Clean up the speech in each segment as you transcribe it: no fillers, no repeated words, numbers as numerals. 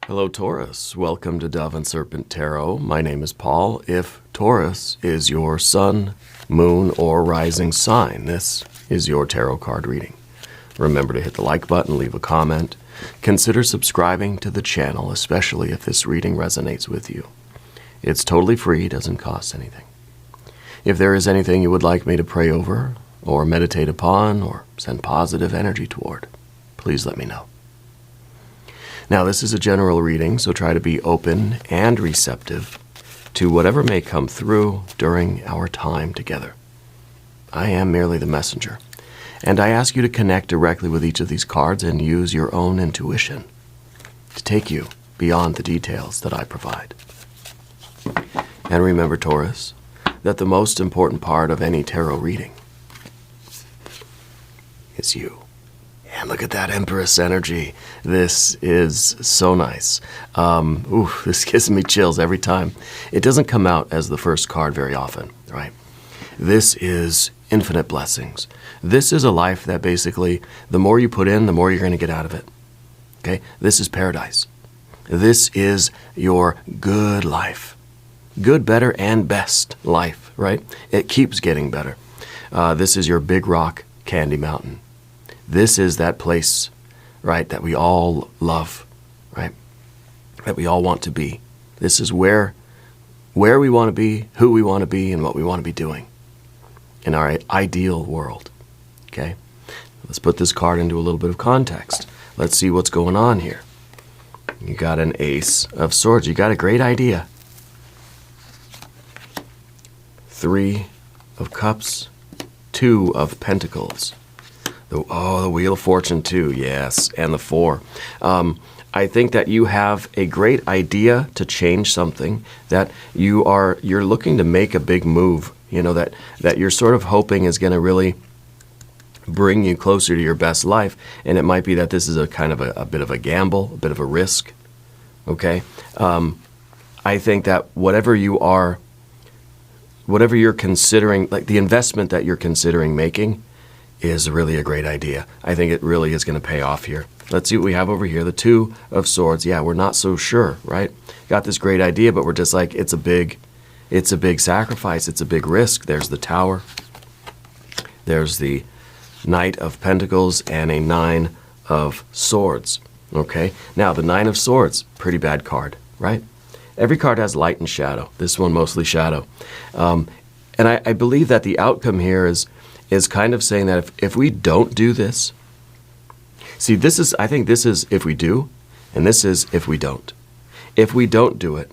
Hello, Taurus. Welcome to Dove and Serpent Tarot. My name is Paul. If Taurus is your sun, moon, or rising sign, this is your tarot card reading. Remember to hit the like button, leave a comment. Consider subscribing to the channel, especially if this reading resonates with you. It's totally free, doesn't cost anything. If there is anything you would like me to pray over, or meditate upon, or send positive energy toward, please let me know. Now, this is a general reading, so try to be open and receptive to whatever may come through during our time together. I am merely the messenger, and I ask you to connect directly with each of these cards and use your own intuition to take you beyond the details that I provide. And remember, Taurus, that the most important part of any tarot reading is you. And look at that Empress energy. This is so nice. This gives me chills every time. It doesn't come out as the first card very often, right? This is infinite blessings. This is a life that basically, the more you put in, the more you're going to get out of it. Okay? This is paradise. This is your good life. Good, better, and best life, right? It keeps getting better. This is your big rock candy mountain. This is that place, right, that we all love, right, that we all want to be. This is where we want to be, who we want to be, and what we want to be doing in our ideal world, okay? Let's put this card into a little bit of context. Let's see what's going on here. You got an Ace of Swords. You got a great idea. 3 of Cups, 2 of Pentacles. The Wheel of Fortune too, yes, and the 4. I think that you have a great idea to change something, that you're looking to make a big move, you know, that you're sort of hoping is going to really bring you closer to your best life, and it might be that this is a kind of a bit of a gamble, a bit of a risk, okay? I think that whatever you're considering, like the investment that you're considering making, is really a great idea. I think it really is going to pay off here. Let's see what we have over here. The 2 of Swords. Yeah, we're not so sure, right? Got this great idea, but we're just like, it's a big sacrifice. It's a big risk. There's the Tower. There's the Knight of Pentacles and a 9 of Swords. Okay? Now, the 9 of Swords, pretty bad card, right? Every card has light and shadow. This one mostly shadow. And I believe that the outcome here is kind of saying that if we don't do this, see, I think this is if we do, and this is if we don't. If we don't do it,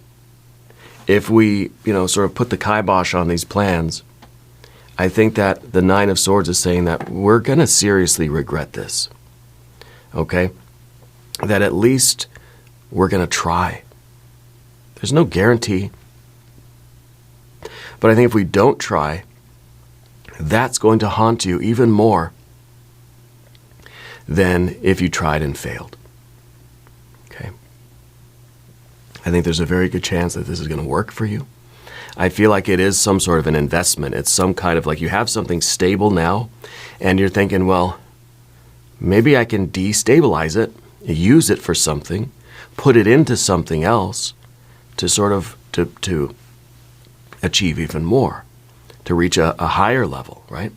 if we, sort of put the kibosh on these plans, I think that the 9 of Swords is saying that we're going to seriously regret this, okay? That at least we're going to try. There's no guarantee. But I think if we don't try, that's going to haunt you even more than if you tried and failed. Okay? I think there's a very good chance that this is going to work for you. I feel like it is some sort of an investment. It's some kind of like you have something stable now, and you're thinking, well, maybe I can destabilize it, use it for something, put it into something else to sort of to achieve even more, to reach a higher level, right?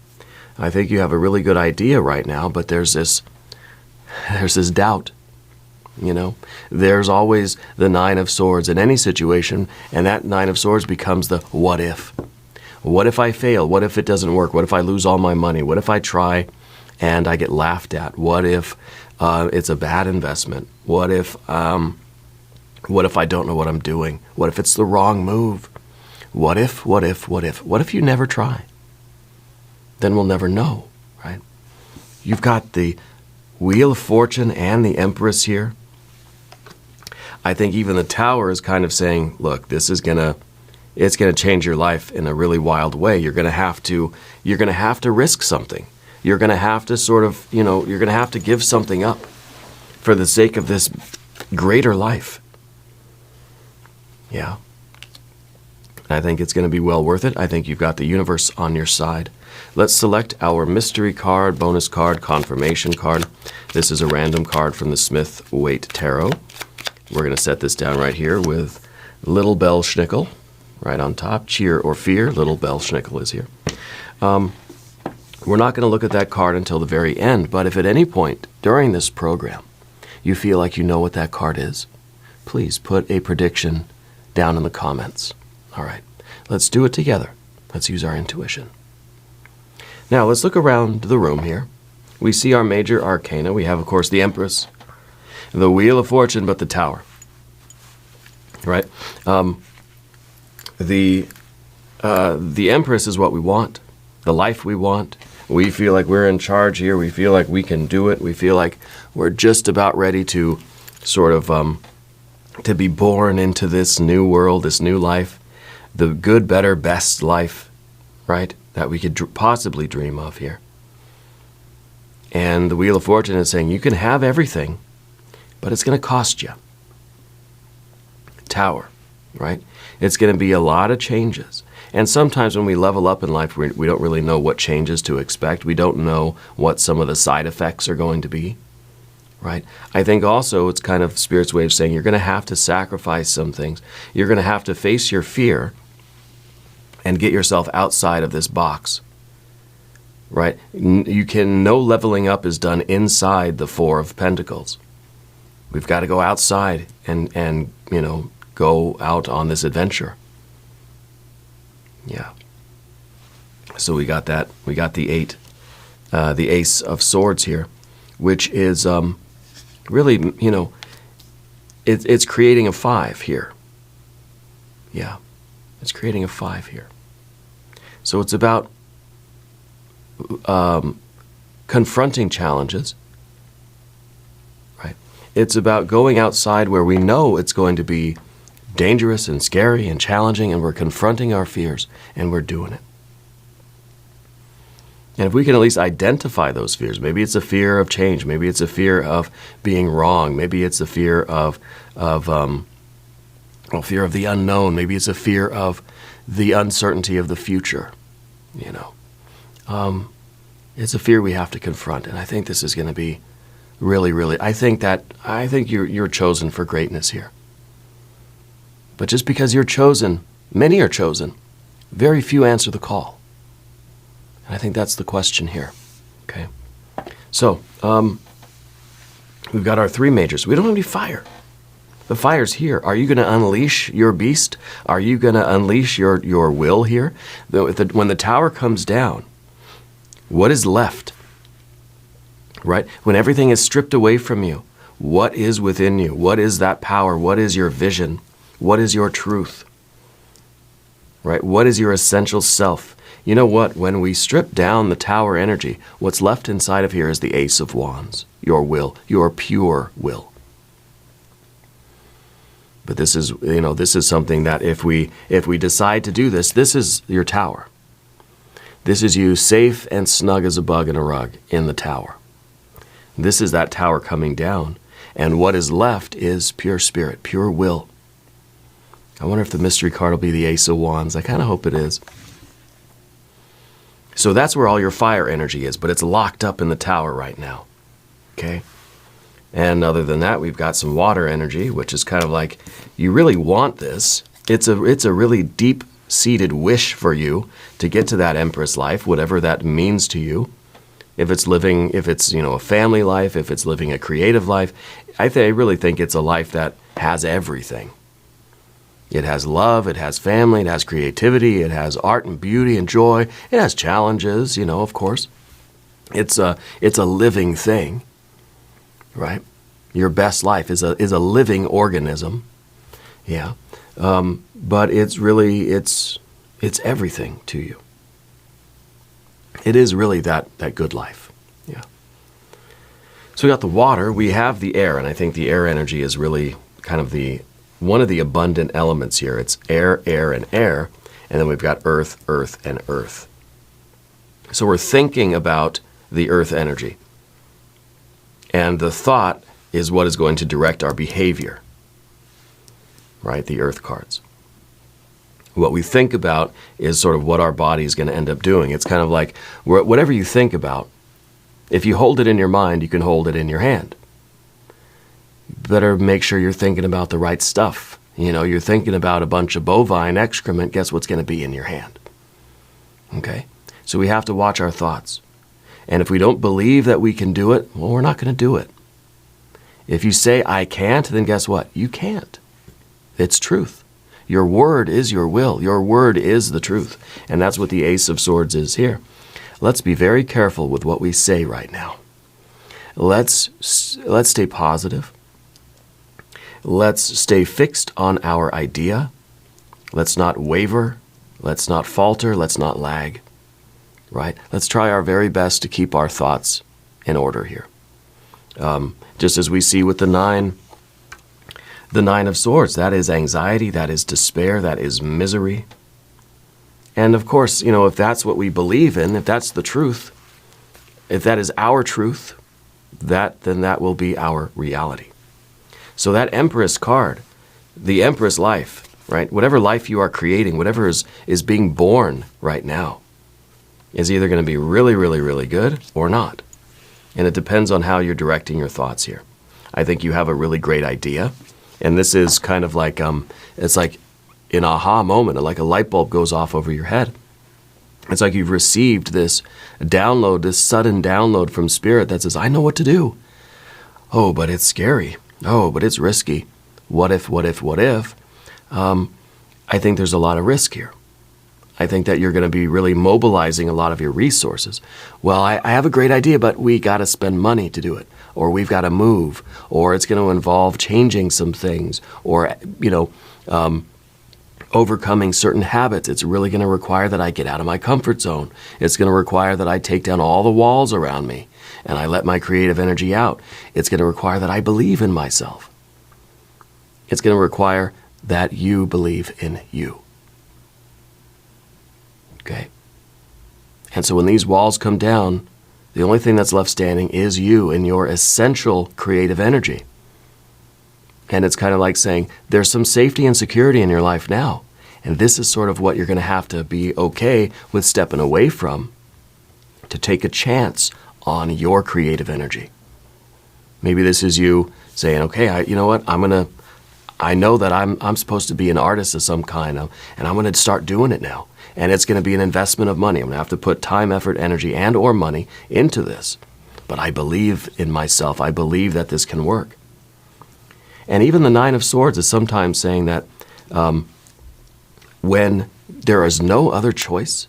I think you have a really good idea right now, but there's this doubt, There's always the 9 of Swords in any situation, and that 9 of Swords becomes the what if. What if I fail? What if it doesn't work? What if I lose all my money? What if I try and I get laughed at? What if it's a bad investment? What if I don't know what I'm doing? What if it's the wrong move? What if? What if you never try? Then we'll never know, right? You've got the Wheel of Fortune and the Empress here. I think even the Tower is kind of saying, look, it's gonna change your life in a really wild way. You're gonna have to risk something. You're gonna have to sort of, you're gonna have to give something up for the sake of this greater life. Yeah. I think it's going to be well worth it. I think you've got the universe on your side. Let's select our mystery card, bonus card, confirmation card. This is a random card from the Smith-Waite Tarot. We're going to set this down right here with Little Bell Schnickel right on top. Cheer or fear, Little Bell Schnickel is here. We're not going to look at that card until the very end, but if at any point during this program you feel like you know what that card is, please put a prediction down in the comments. All right, let's do it together. Let's use our intuition. Now, let's look around the room here. We see our major arcana. We have, of course, the Empress, the Wheel of Fortune, but the Tower. Right? The Empress is what we want, the life we want. We feel like we're in charge here. We feel like we can do it. We feel like we're just about ready to sort of to be born into this new world, this new life, the good, better, best life, right, that we could possibly dream of here. And the Wheel of Fortune is saying you can have everything, but it's going to cost you. Tower, right? It's going to be a lot of changes. And sometimes when we level up in life, we don't really know what changes to expect. We don't know what some of the side effects are going to be, right? I think also it's kind of Spirit's way of saying you're going to have to sacrifice some things. You're going to have to face your fear and get yourself outside of this box, right? No leveling up is done inside the Four of Pentacles. We've got to go outside and go out on this adventure. Yeah. So we got that. We got the the Ace of Swords here, which is really, it's creating a 5 here. Yeah. It's creating a 5 here. So it's about confronting challenges, right? It's about going outside where we know it's going to be dangerous and scary and challenging, and we're confronting our fears, and we're doing it. And if we can at least identify those fears, maybe it's a fear of change, maybe it's a fear of being wrong, maybe it's a fear of fear of the unknown, maybe it's a fear of the uncertainty of the future, It's a fear we have to confront, and I think this is going to be really, really, I think you're chosen for greatness here. But just because you're chosen, many are chosen, very few answer the call. And I think that's the question here. Okay. So, we've got our 3 majors. We don't have any fire. The fire's here. Are you going to unleash your beast? Are you going to unleash your will here? When the tower comes down, what is left? Right? When everything is stripped away from you, what is within you? What is that power? What is your vision? What is your truth? Right? What is your essential self? You know what? When we strip down the tower energy, what's left inside of here is the Ace of Wands, your will, your pure will. But this is something that if we decide to do this, this is your tower. This is you safe and snug as a bug in a rug in the tower. This is that tower coming down. And what is left is pure spirit, pure will. I wonder if the mystery card will be the Ace of Wands. I kind of hope it is. So that's where all your fire energy is, but it's locked up in the tower right now. Okay? And other than that, we've got some water energy, which is kind of like, you really want this. It's a really deep-seated wish for you to get to that Empress life, whatever that means to you. If it's a family life, if it's living a creative life, I really think it's a life that has everything. It has love, it has family, it has creativity, it has art and beauty and joy, it has challenges, of course. It's a living thing, right? Your best life is a living organism, yeah. But it's really, it's everything to you. It is really that good life, yeah. So we got the water, we have the air, and I think the air energy is really kind of one of the abundant elements here. It's air, air, and air, and then we've got earth, earth, and earth. So we're thinking about the earth energy, and the thought is what is going to direct our behavior, right? The earth cards. What we think about is sort of what our body is going to end up doing. It's kind of like whatever you think about, if you hold it in your mind, you can hold it in your hand. better make sure you're thinking about the right stuff. You're thinking about a bunch of bovine excrement, guess what's going to be in your hand? Okay? So we have to watch our thoughts. And if we don't believe that we can do it, well, we're not going to do it. If you say, I can't, then guess what? You can't. It's truth. Your word is your will. Your word is the truth. And that's what the Ace of Swords is here. Let's be very careful with what we say right now. Let's stay positive. Let's stay fixed on our idea. Let's not waver. Let's not falter. Let's not lag. Right? Let's try our very best to keep our thoughts in order here. Just as we see with the Nine of Swords, that is anxiety, that is despair, that is misery. And of course, if that's what we believe in, if that's the truth, if that is our truth, then that will be our reality. So that Empress card, the Empress life, right? Whatever life you are creating, whatever is being born right now, is either going to be really, really, really good or not. And it depends on how you're directing your thoughts here. I think you have a really great idea. And this is kind of like, it's like an aha moment, like a light bulb goes off over your head. It's like you've received this download, this sudden download from Spirit that says, I know what to do. Oh, but it's scary. Oh, but it's risky. What if? I think there's a lot of risk here. I think that you're going to be really mobilizing a lot of your resources. Well, I have a great idea, but we got to spend money to do it. Or we've got to move. Or it's going to involve changing some things. Or, overcoming certain habits. It's really going to require that I get out of my comfort zone. It's going to require that I take down all the walls around me and I let my creative energy out. It's going to require that I believe in myself. It's going to require that you believe in you. Okay? And so when these walls come down, the only thing that's left standing is you and your essential creative energy. And it's kind of like saying, there's some safety and security in your life now. And this is sort of what you're going to have to be okay with stepping away from to take a chance on your creative energy. Maybe this is you saying, okay, you know what, I know that I'm supposed to be an artist of some kind, and I'm going to start doing it now. And it's going to be an investment of money. I'm going to have to put time, effort, energy, and or money into this. But I believe in myself. I believe that this can work. And even the Nine of Swords is sometimes saying that when there is no other choice,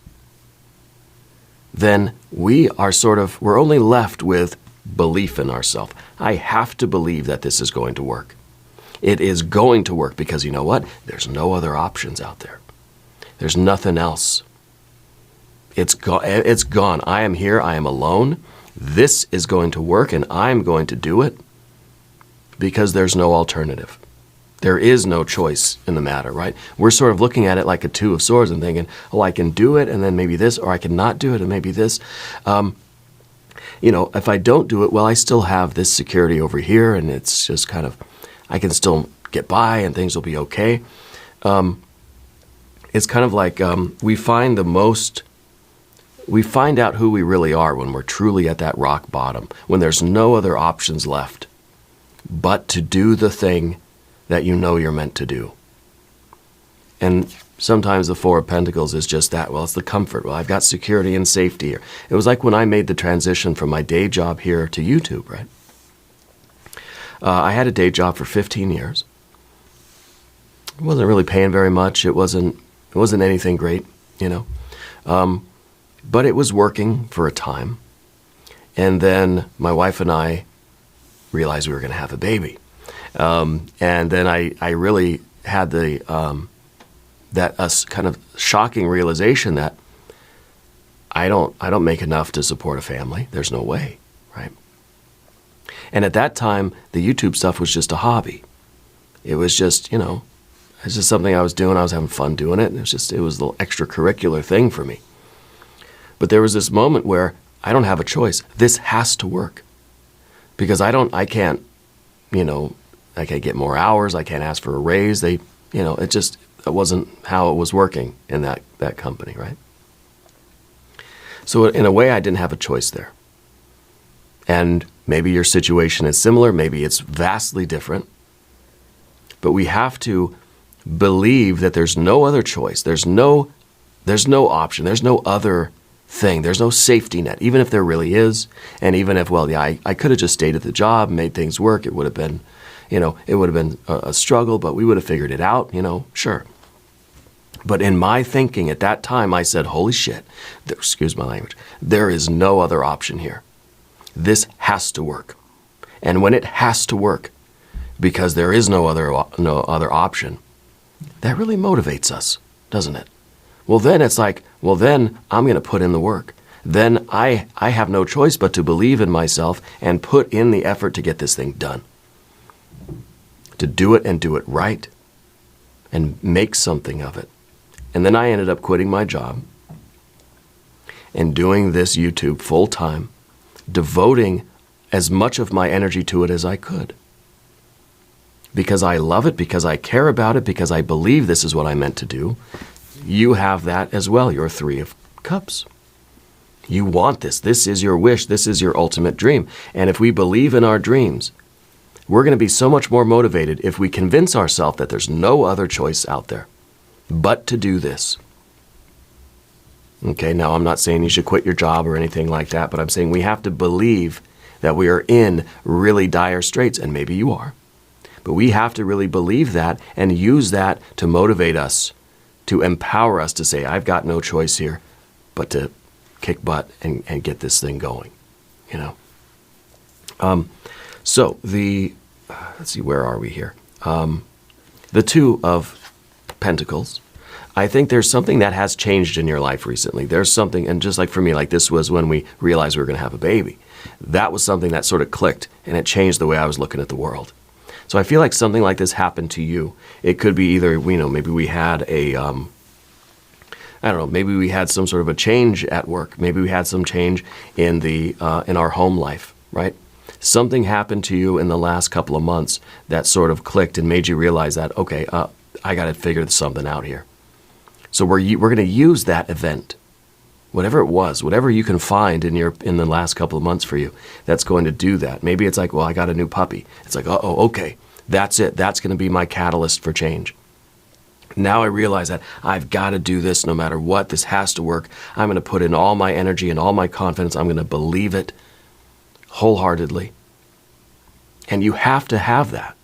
then we're only left with belief in ourselves. I have to believe that this is going to work. It is going to work because you know what? There's no other options out there. There's nothing else. It's gone. I am here. I am alone. This is going to work and I'm going to do it because there's no alternative. There is no choice in the matter, right? We're sort of looking at it like a Two of Swords and thinking, oh, I can do it and then maybe this, or I can not do it and maybe this. If I don't do it, well, I still have this security over here and it's just kind of, I can still get by and things will be okay. It's kind of like we find out who we really are when we're truly at that rock bottom, when there's no other options left but to do the thing that you know you're meant to do. And sometimes the Four of Pentacles is just that. Well, it's the comfort. Well, I've got security and safety here. It was like when I made the transition from my day job here to YouTube, right? I had a day job for 15 years. It wasn't really paying very much. It wasn't anything great, but it was working for a time. And then my wife and I realized we were going to have a baby. And then I really had that kind of shocking realization that I don't make enough to support a family. There's no way, right? And at that time, the YouTube stuff was just a hobby. It was just, it's just something I was doing. I was having fun doing it. And it was a little extracurricular thing for me. But there was this moment where I don't have a choice. This has to work. Because I can't get more hours. I can't ask for a raise. It wasn't how it was working in that company, right? So in a way, I didn't have a choice there. And maybe your situation is similar, maybe it's vastly different. But we have to believe that there's no other choice. There's no option. There's no other thing. There's no safety net, even if there really is. And even if, well, yeah, I could have just stayed at the job, made things work. It would have been, it would have been a struggle, but we would have figured it out, sure. But in my thinking at that time, I said, holy shit, excuse my language, there is no other option here. This has to work. And when it has to work, because there is no other option, that really motivates us, doesn't it? Well, then it's like, then I'm going to put in the work. Then I have no choice but to believe in myself and put in the effort to get this thing done. To do it and do it right and make something of it. And then I ended up quitting my job and doing this YouTube full time, devoting as much of my energy to it as I could. Because I love it, because I care about it, because I believe this is what I meant to do. You have that as well, your Three of Cups. You want this. This is your wish. This is your ultimate dream. And if we believe in our dreams, we're going to be so much more motivated if we convince ourselves that there's no other choice out there but to do this. Okay, now I'm not saying you should quit your job or anything like that, but I'm saying we have to believe that we are in really dire straits, and maybe you are. But we have to really believe that and use that to motivate us, to empower us to say, I've got no choice here but to kick butt and get this thing going, So let's see, where are we here? The Two of Pentacles. I think there's something that has changed in your life recently. There's something, and just like for me, like this was when we realized we were going to have a baby. That was something that sort of clicked, and it changed the way I was looking at the world. So I feel like something like this happened to you. It could be either, maybe we had maybe we had some sort of a change at work. Maybe we had some change in in our home life, right? Something happened to you in the last couple of months that sort of clicked and made you realize that, okay, I got to figure something out here. So we're going to use that event, whatever it was, whatever you can find in the last couple of months for you, that's going to do that. Maybe it's like, well, I got a new puppy. It's like, okay, that's it. That's going to be my catalyst for change. Now I realize that I've got to do this no matter what. This has to work. I'm going to put in all my energy and all my confidence. I'm going to believe it wholeheartedly. And you have to have that.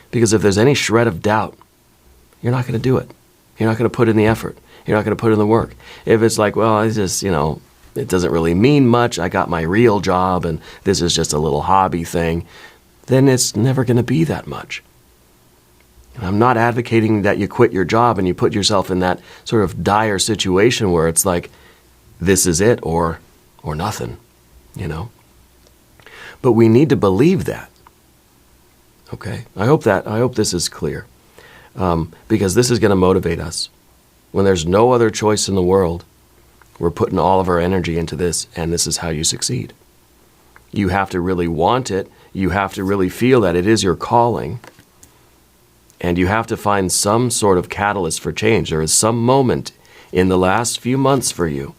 Because if there's any shred of doubt, you're not going to do it. You're not going to put in the effort. You're not going to put in the work. If it's like, well, it's just, it doesn't really mean much. I got my real job and this is just a little hobby thing, then it's never going to be that much. And I'm not advocating that you quit your job and you put yourself in that sort of dire situation where it's like, this is it or nothing, But we need to believe that. Okay? I hope this is clear. Because this is going to motivate us. When there's no other choice in the world, we're putting all of our energy into this, and this is how you succeed. You have to really want it. You have to really feel that it is your calling. And you have to find some sort of catalyst for change. There is some moment in the last few months for you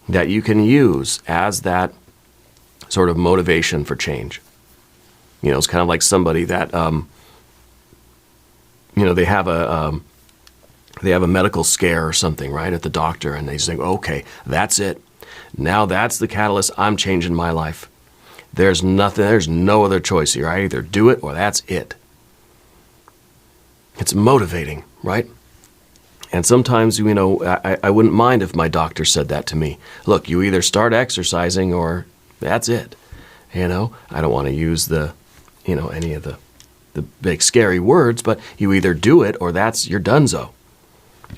that you can use as that sort of motivation for change. It's kind of like somebody that, they have a medical scare or something, right, at the doctor, and they think, okay, that's it. Now that's the catalyst. I'm changing my life. There's no other choice here. I either do it or that's it. It's motivating, right? And sometimes, I wouldn't mind if my doctor said that to me. Look, you either start exercising or that's it. I don't want to use any of the big scary words, but you either do it or you're donezo,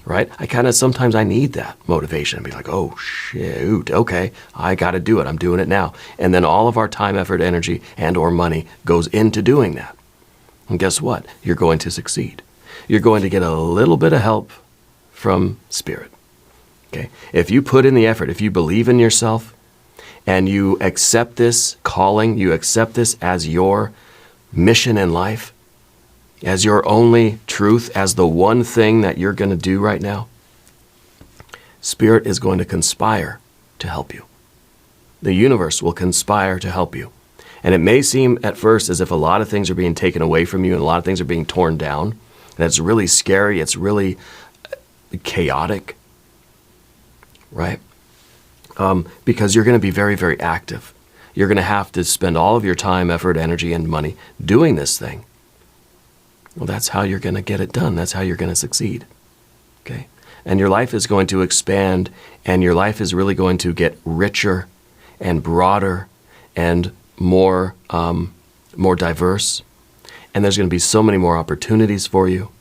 right? Sometimes I need that motivation. Be like, oh, shoot, okay, I got to do it. I'm doing it now. And then all of our time, effort, energy, and or money goes into doing that. And guess what? You're going to succeed. You're going to get a little bit of help from Spirit. Okay? If you put in the effort, if you believe in yourself, and you accept this calling, you accept this as your mission in life, as your only truth, as the one thing that you're going to do right now, Spirit is going to conspire to help you. The universe will conspire to help you. And it may seem at first as if a lot of things are being taken away from you and a lot of things are being torn down. That's really scary. It's really chaotic, right? Because you're going to be very, very active. You're going to have to spend all of your time, effort, energy, and money doing this thing. Well, that's how you're going to get it done. That's how you're going to succeed, okay? And your life is going to expand, and your life is really going to get richer and broader and more diverse. And there's going to be so many more opportunities for you.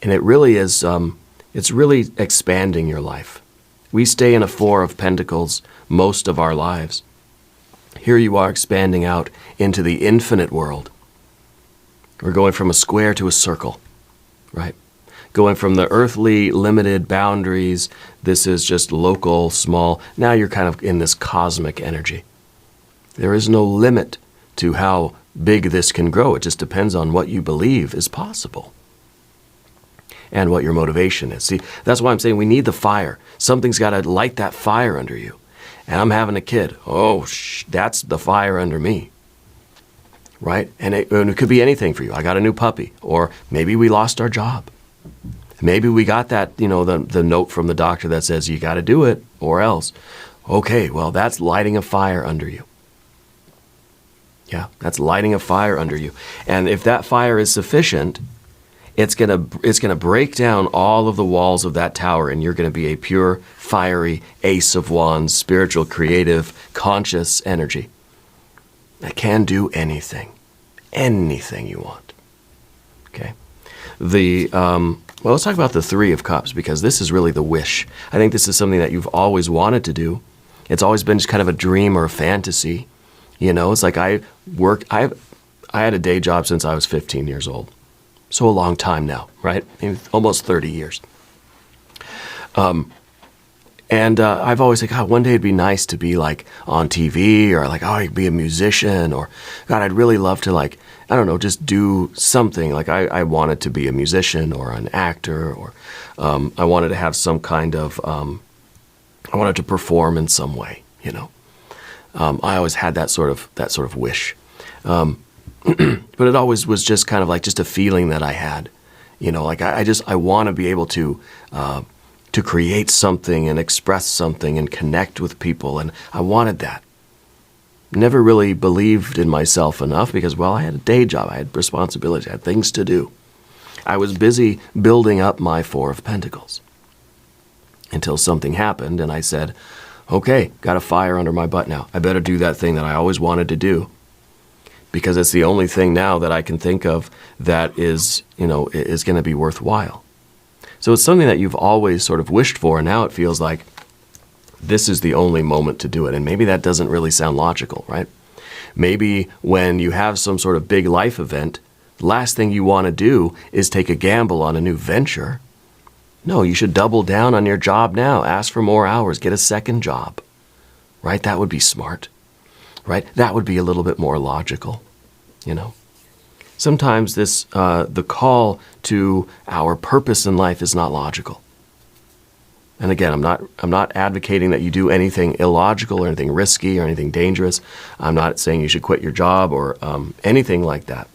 And it really is, it's really expanding your life. We stay in a Four of Pentacles most of our lives. Here you are expanding out into the infinite world. We're going from a square to a circle, right? Going from the earthly limited boundaries, this is just local, small. Now you're kind of in this cosmic energy. There is no limit to how big this can grow. It just depends on what you believe is possible and what your motivation is. See, that's why I'm saying we need the fire. Something's got to light that fire under you. And I'm having a kid. Oh, that's the fire under me, right? And it could be anything for you. I got a new puppy, or maybe we lost our job. Maybe we got that, the note from the doctor that says you got to do it or else. Okay, well, that's lighting a fire under you. Yeah, that's lighting a fire under you. And if that fire is sufficient, it's gonna break down all of the walls of that tower, and you're gonna be a pure, fiery ace of wands, spiritual, creative, conscious energy that can do anything you want. Okay. Well, let's talk about the Three of Cups, because this is really the wish. I think this is something that you've always wanted to do. It's always been just kind of a dream or a fantasy. It's like I had a day job since I was 15 years old. So a long time now, right? Maybe almost 30 years. And I've always said, God, one day it'd be nice to be like on TV, or like, I'd be a musician, or God, I'd really love to, like, I don't know, just do something. Like I wanted to be a musician or an actor, or I wanted to have some kind of, I wanted to perform in some way, I always had that sort of wish. But it always was just kind of like just a feeling that I had, I want to be able to create something and express something and connect with people. And I wanted that. Never really believed in myself enough because, well, I had a day job. I had responsibilities. I had things to do. I was busy building up my Four of Pentacles until something happened. And I said, okay, got a fire under my butt now. I better do that thing that I always wanted to do, because it's the only thing now that I can think of that is going to be worthwhile. So it's something that you've always sort of wished for, and now it feels like this is the only moment to do it. And maybe that doesn't really sound logical, right? Maybe when you have some sort of big life event, last thing you want to do is take a gamble on a new venture. No, you should double down on your job now. Ask for more hours. Get a second job, right? That would be smart, right? That would be a little bit more logical, Sometimes the call to our purpose in life is not logical. And again, I'm not advocating that you do anything illogical or anything risky or anything dangerous. I'm not saying you should quit your job or anything like that.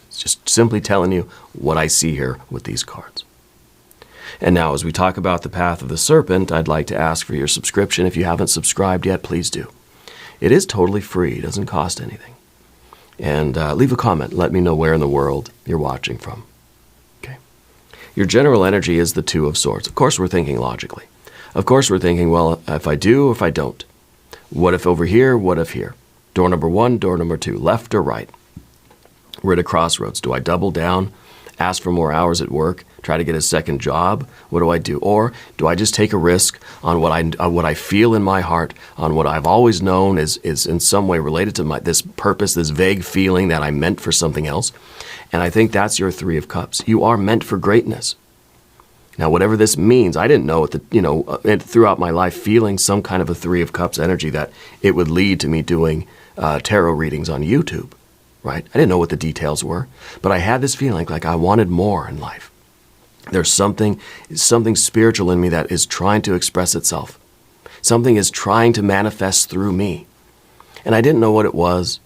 It's just simply telling you what I see here with these cards. And now, as we talk about the Path of the Serpent, I'd like to ask for your subscription. If you haven't subscribed yet, please do. It is totally free. It doesn't cost anything. And leave a comment. Let me know where in the world you're watching from. Okay. Your general energy is the Two of Swords. Of course, we're thinking logically. Of course, we're thinking, well, if I do, if I don't. What if over here? What if here? Door number 1, door number 2, left or right? We're at a crossroads. Do I double down, ask for more hours at work, try to get a second job? What do I do? Or do I just take a risk on what I feel in my heart, on what I've always known is in some way related to this purpose, this vague feeling that I'm meant for something else? And I think that's your Three of Cups. You are meant for greatness. Now, whatever this means, I didn't know throughout my life feeling some kind of a Three of Cups energy that it would lead to me doing tarot readings on YouTube, right? I didn't know what the details were, but I had this feeling like I wanted more in life. There's something spiritual in me that is trying to express itself. Something is trying to manifest through me. And I didn't know what it was.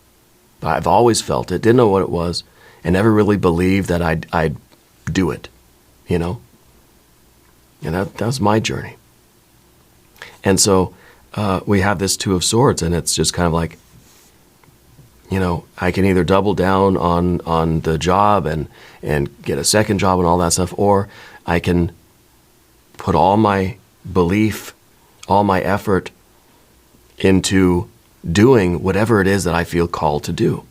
I've always felt it, didn't know what it was, and never really believed that I'd do it, you know? And that was my journey. And so we have this Two of Swords, and it's just kind of like, you know, I can either double down on the job and get a second job and all that stuff, or I can put all my belief, all my effort into doing whatever it is that I feel called to do.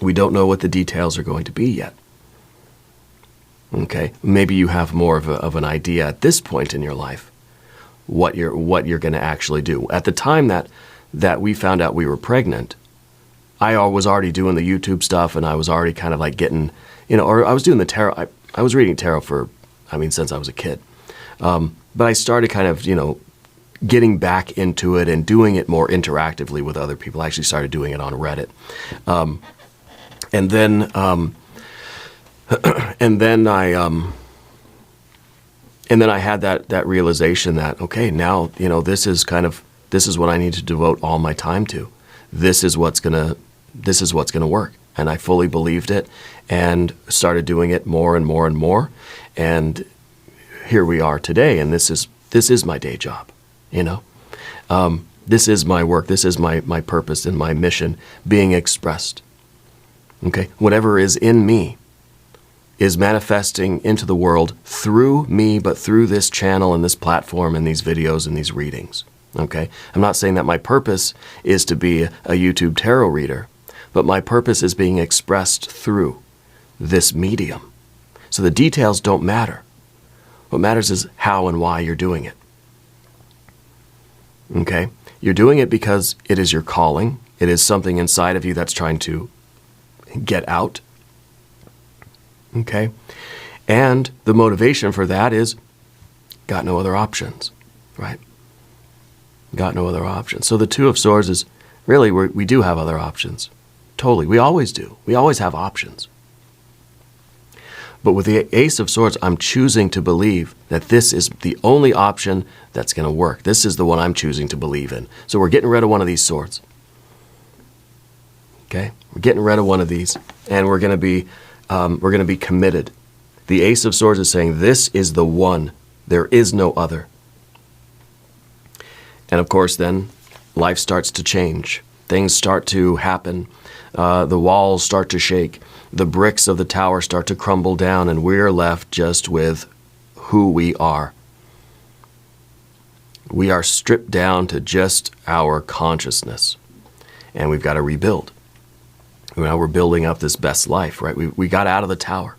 We don't know what the details are going to be yet. Okay, maybe you have more of an idea at this point in your life what you're going to actually do. At the time that we found out we were pregnant, I was already doing the YouTube stuff, and I was already kind of like getting, you know, or I was doing the tarot. I was reading tarot since I was a kid. But I started kind of, you know, getting back into it and doing it more interactively with other people. I actually started doing it on Reddit. And then I had that realization that, okay, now, you know, this is what I need to devote all my time to. This is what's gonna work. And I fully believed it and started doing it more and more and more. And here we are today, and this is my day job, you know. This is my work. This is my purpose and my mission being expressed. Okay, whatever is in me is manifesting into the world through me, but through this channel and this platform and these videos and these readings. Okay, I'm not saying that my purpose is to be a YouTube tarot reader, but my purpose is being expressed through this medium. So the details don't matter. What matters is how and why you're doing it. Okay, you're doing it because it is your calling. It is something inside of you that's trying to get out. Okay, and the motivation for that is got no other options, right? Got no other options. So the Two of Swords is really, we do have other options. Totally, we always do. We always have options. But with the Ace of Swords, I'm choosing to believe that this is the only option that's going to work. This is the one I'm choosing to believe in. So we're getting rid of one of these swords. Okay, we're getting rid of one of these, and we're going to be committed. The Ace of Swords is saying this is the one. There is no other. And of course, then life starts to change. Things start to happen. The walls start to shake. The bricks of the tower start to crumble down, and we're left just with who we are. We are stripped down to just our consciousness, and we've got to rebuild. Now we're building up this best life, right? We got out of the tower.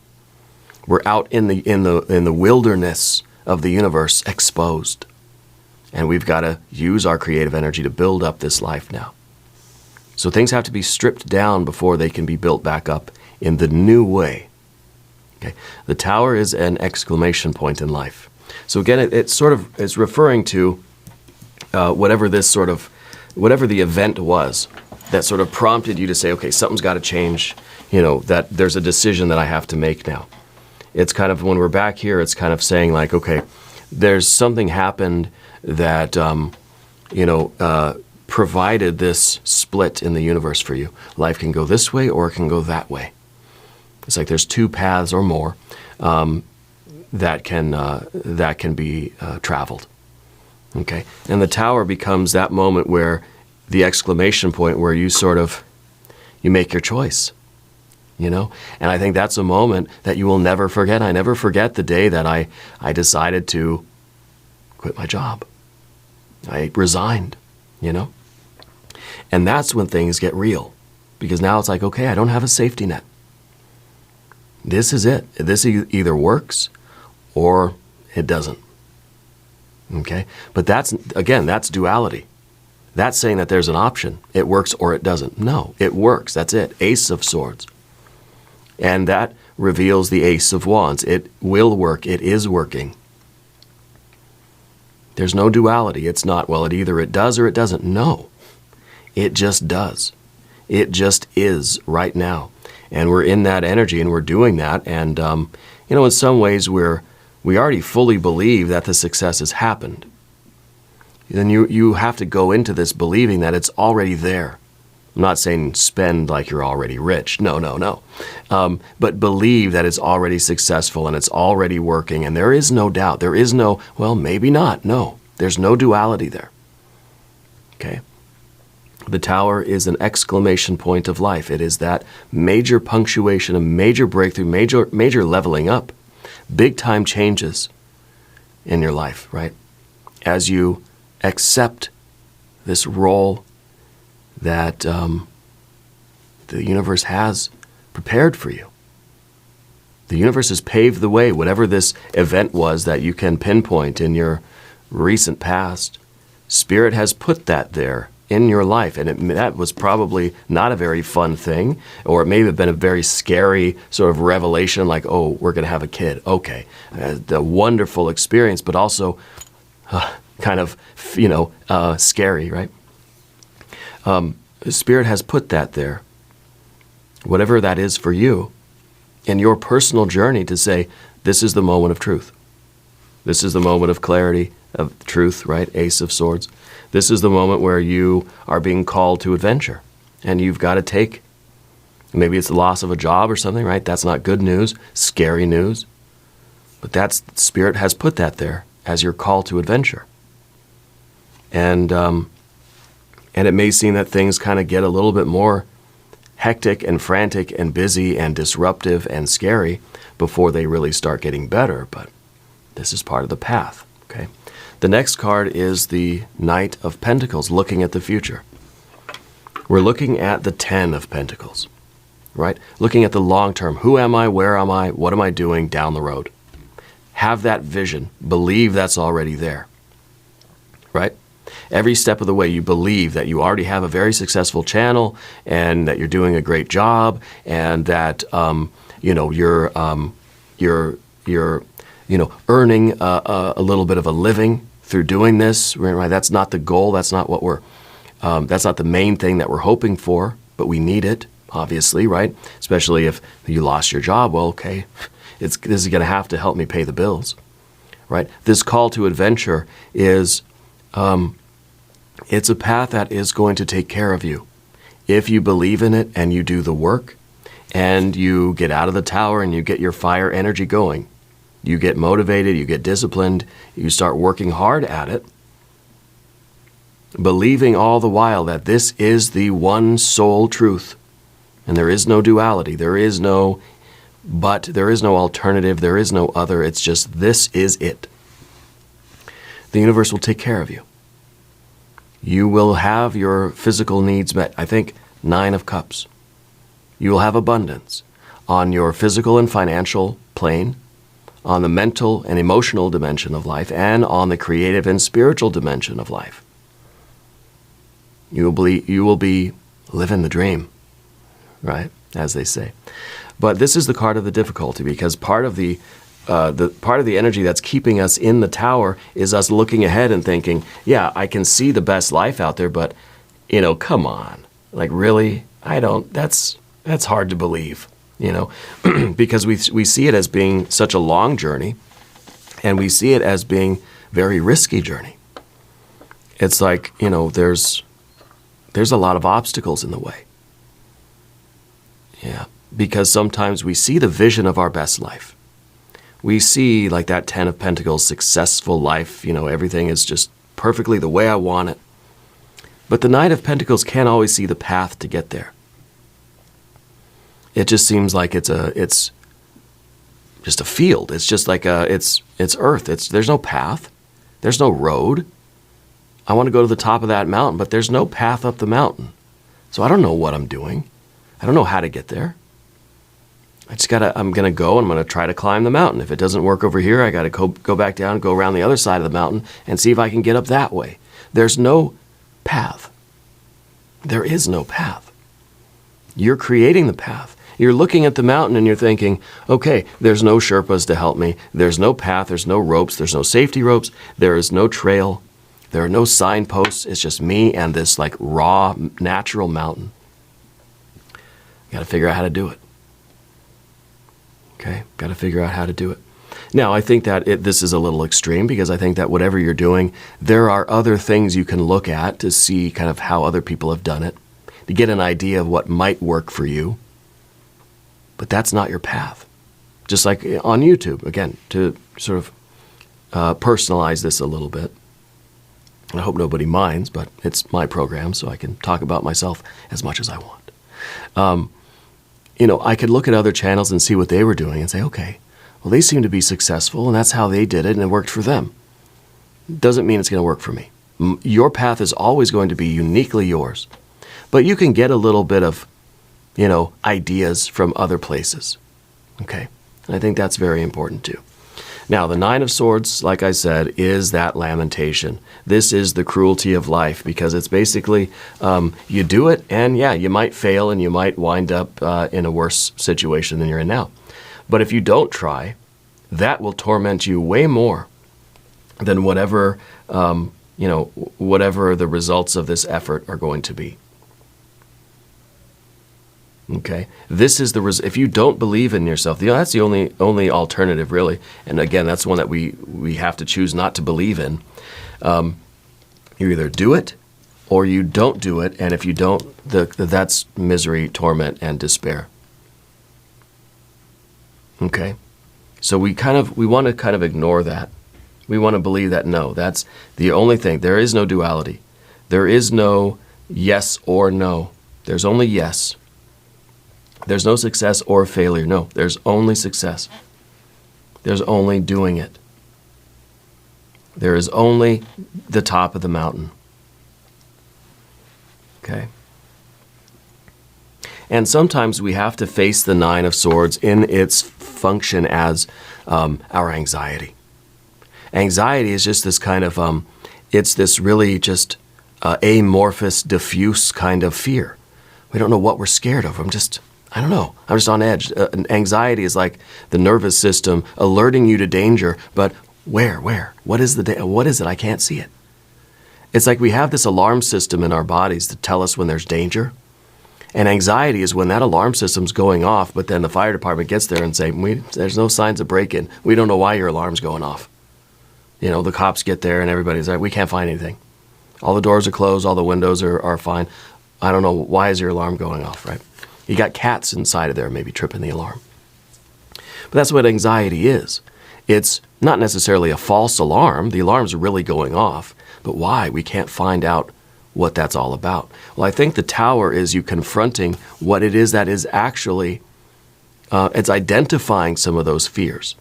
We're out in the wilderness of the universe, exposed, and we've got to use our creative energy to build up this life now. So things have to be stripped down before they can be built back up in the new way. Okay, the tower is an exclamation point in life. So again, it's referring to whatever the event was that sort of prompted you to say, okay, something's got to change. You know, that there's a decision that I have to make now. It's kind of, when we're back here, it's kind of saying like, okay, there's something happened that provided this split in the universe for you. Life can go this way or it can go that way. It's like there's two paths or more that can be traveled. Okay, and the tower becomes that moment where the exclamation point where you make your choice. You know, and I think that's a moment that you will never forget. I never forget the day that I decided to quit my job. I resigned. You know. And that's when things get real, because now it's like, okay, I don't have a safety net. This is it. This either works or it doesn't. Okay? But that's duality. That's saying that there's an option. It works or it doesn't. No, it works. That's it. Ace of Swords. And that reveals the Ace of Wands. It will work. It is working. There's no duality. It's not, well, it does or it doesn't. No. It just does. It just is right now. And we're in that energy and we're doing that. And, in some ways we already fully believe that the success has happened. then you have to go into this believing that it's already there. I'm not saying spend like you're already rich. No, no, no. But believe that it's already successful and it's already working. And there is no doubt. There is no, well, maybe not. No, there's no duality there. Okay. The Tower is an exclamation point of life. It is that major punctuation, a major breakthrough, major leveling up, big time changes in your life, right? As you accept this role that the universe has prepared for you. The universe has paved the way. Whatever this event was that you can pinpoint in your recent past, Spirit has put that there in your life. And that was probably not a very fun thing, or it may have been a very scary sort of revelation, like, oh, we're going to have a kid. Okay. The wonderful experience, but also kind of, scary, right? Spirit has put that there, whatever that is for you, in your personal journey to say, this is the moment of truth. This is the moment of clarity, of truth, right? Ace of Swords. This is the moment where you are being called to adventure, and you've got to take, maybe it's the loss of a job or something, right? That's not good news, scary news. But Spirit has put that there as your call to adventure. And it may seem that things kind of get a little bit more hectic and frantic and busy and disruptive and scary before they really start getting better, but this is part of the path, okay? The next card is the Knight of Pentacles, looking at the future. We're looking at the 10 of Pentacles, right? Looking at the long term. Who am I? Where am I? What am I doing down the road? Have that vision. Believe that's already there, right? Every step of the way, you believe that you already have a very successful channel and that you're doing a great job, and that you're earning a little bit of a living through doing this. Right? That's not the goal. That's not what that's not the main thing that we're hoping for, but we need it, obviously, right? Especially if you lost your job. Well, okay, this is going to have to help me pay the bills, right? This call to adventure is. It's a path that is going to take care of you. If you believe in it and you do the work and you get out of the tower and you get your fire energy going, you get motivated, you get disciplined, you start working hard at it, believing all the while that this is the one sole truth and there is no duality, there is no but, there is no alternative, there is no other, it's just this is it. The universe will take care of you. You will have your physical needs met. I think 9 of Cups. You will have abundance on your physical and financial plane, on the mental and emotional dimension of life, and on the creative and spiritual dimension of life. You will be living the dream, right? As they say. But this is the card of the difficulty, because part of the energy that's keeping us in the tower is us looking ahead and thinking, yeah, I can see the best life out there, but, come on. Like, really? That's hard to believe, because we see it as being such a long journey, and we see it as being very risky journey. It's like, there's a lot of obstacles in the way. Yeah, because sometimes we see the vision of our best life. We see, like that 10 of Pentacles, successful life, everything is just perfectly the way I want it. But the Knight of Pentacles can't always see the path to get there. It just seems like it's just a field. It's just like it's earth. There's no path. There's no road. I want to go to the top of that mountain, but there's no path up the mountain. So I don't know what I'm doing. I don't know how to get there. I'm going to go and I'm going to try to climb the mountain. If it doesn't work over here, I got to go back down, go around the other side of the mountain and see if I can get up that way. There's no path. There is no path. You're creating the path. You're looking at the mountain and you're thinking, okay, there's no Sherpas to help me. There's no path. There's no ropes. There's no safety ropes. There is no trail. There are no signposts. It's just me and this like raw, natural mountain. Got to figure out how to do it. Okay, got to figure out how to do it. Now, I think that this is a little extreme because I think that whatever you're doing, there are other things you can look at to see kind of how other people have done it, to get an idea of what might work for you. But that's not your path. Just like on YouTube, again, to sort of personalize this a little bit. I hope nobody minds, but it's my program, so I can talk about myself as much as I want. I could look at other channels and see what they were doing and say, okay, well, they seem to be successful, and that's how they did it, and it worked for them. Doesn't mean it's going to work for me. Your path is always going to be uniquely yours. But you can get a little bit of, ideas from other places. Okay? And I think that's very important too. Now, the Nine of Swords, like I said, is that lamentation. This is the cruelty of life because it's basically you do it and, you might fail and you might wind up in a worse situation than you're in now. But if you don't try, that will torment you way more than whatever, whatever the results of this effort are going to be. Okay, this is if you don't believe in yourself, that's the only alternative really. And again, that's one that we have to choose not to believe in. You either do it or you don't do it, and if you don't, that's misery, torment, and despair. Okay, so we want to kind of ignore that. We want to believe that no, that's the only thing. There is no duality. There is no yes or no. There's only yes. There's no success or failure. No, there's only success. There's only doing it. There is only the top of the mountain. Okay? And sometimes we have to face the Nine of Swords in its function as our anxiety. Anxiety is just this kind of, it's this really just amorphous, diffuse kind of fear. We don't know what we're scared of. I don't know. I'm just on edge. Anxiety is like the nervous system alerting you to danger, but where? What is it? I can't see it. It's like we have this alarm system in our bodies to tell us when there's danger. And anxiety is when that alarm system's going off, but then the fire department gets there and say, there's no signs of break-in. We don't know why your alarm's going off. The cops get there and everybody's like, we can't find anything. All the doors are closed, all the windows are fine. I don't know, why is your alarm going off, right? You got cats inside of there maybe tripping the alarm. But that's what anxiety is. It's not necessarily a false alarm. The alarm's really going off. But why? We can't find out what that's all about. Well, I think the Tower is you confronting what it is that is actually, it's identifying some of those fears.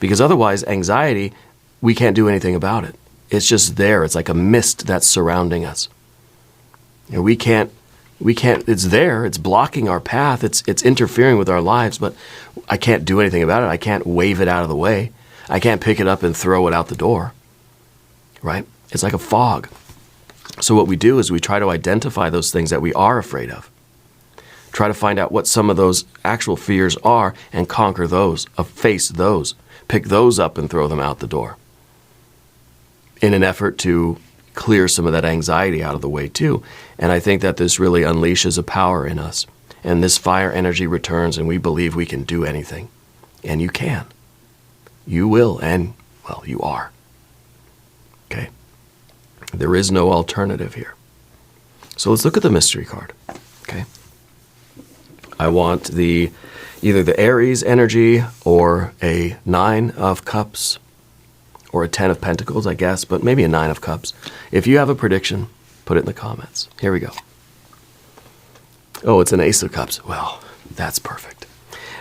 Because otherwise, anxiety, we can't do anything about it. It's just there. It's like a mist that's surrounding us. We can't, it's there, it's blocking our path, it's interfering with our lives, but I can't do anything about it. I can't wave it out of the way. I can't pick it up and throw it out the door, right? It's like a fog. So what we do is we try to identify those things that we are afraid of. Try to find out what some of those actual fears are and conquer those, face those, pick those up and throw them out the door in an effort to clear some of that anxiety out of the way too. And I think that this really unleashes a power in us. And this fire energy returns and we believe we can do anything. And you can. You will and, well, you are. Okay? There is no alternative here. So let's look at the mystery card. Okay? I want either the Aries energy or a 9 of Cups or a 10 of Pentacles, I guess, but maybe a 9 of Cups. If you have a prediction, put it in the comments. Here we go. Oh, it's an Ace of Cups. Well, that's perfect.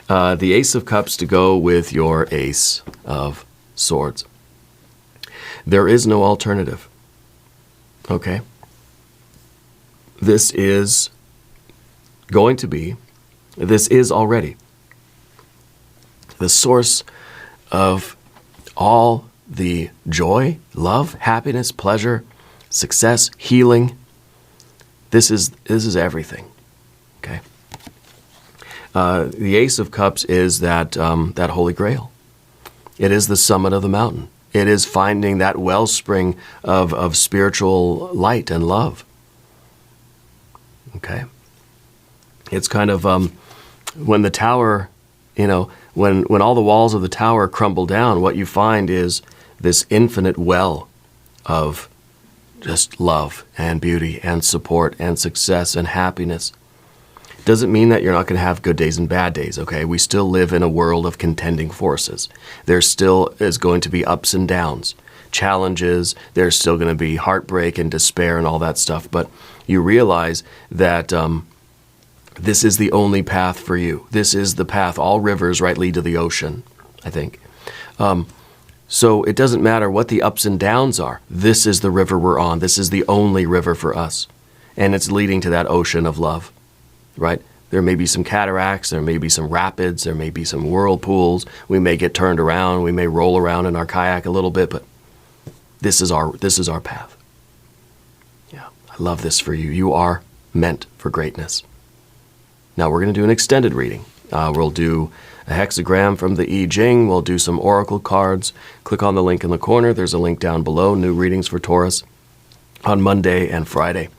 The Ace of Cups to go with your Ace of Swords. There is no alternative. Okay? This is already the source of all the joy, love, happiness, pleasure, success, healing. This is everything. Okay. The Ace of Cups is that Holy Grail. It is the summit of the mountain. It is finding that wellspring of spiritual light and love. Okay. It's kind of when the Tower, When all the walls of the tower crumble down, what you find is this infinite well of just love and beauty and support and success and happiness. Doesn't mean that you're not going to have good days and bad days, okay? We still live in a world of contending forces. There still is going to be ups and downs, challenges. There's still going to be heartbreak and despair and all that stuff. But you realize that this is the only path for you. This is the path. All rivers, right, lead to the ocean, I think. So it doesn't matter what the ups and downs are. This is the river we're on. This is the only river for us. And it's leading to that ocean of love, right? There may be some cataracts. There may be some rapids. There may be some whirlpools. We may get turned around. We may roll around in our kayak a little bit, but this is our path. Yeah, I love this for you. You are meant for greatness. Now we're going to do an extended reading. We'll do a hexagram from the Jing. We'll do some oracle cards. Click on the link in the corner. There's a link down below. New readings for Taurus on Monday and Friday.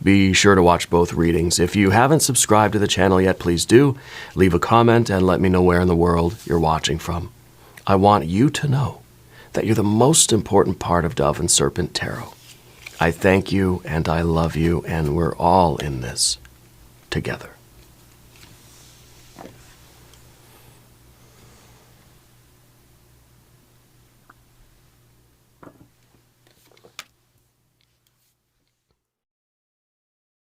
Be sure to watch both readings. If you haven't subscribed to the channel yet, please do. Leave a comment and let me know where in the world you're watching from. I want you to know that you're the most important part of Dove and Serpent Tarot. I thank you and I love you, and we're all in this together.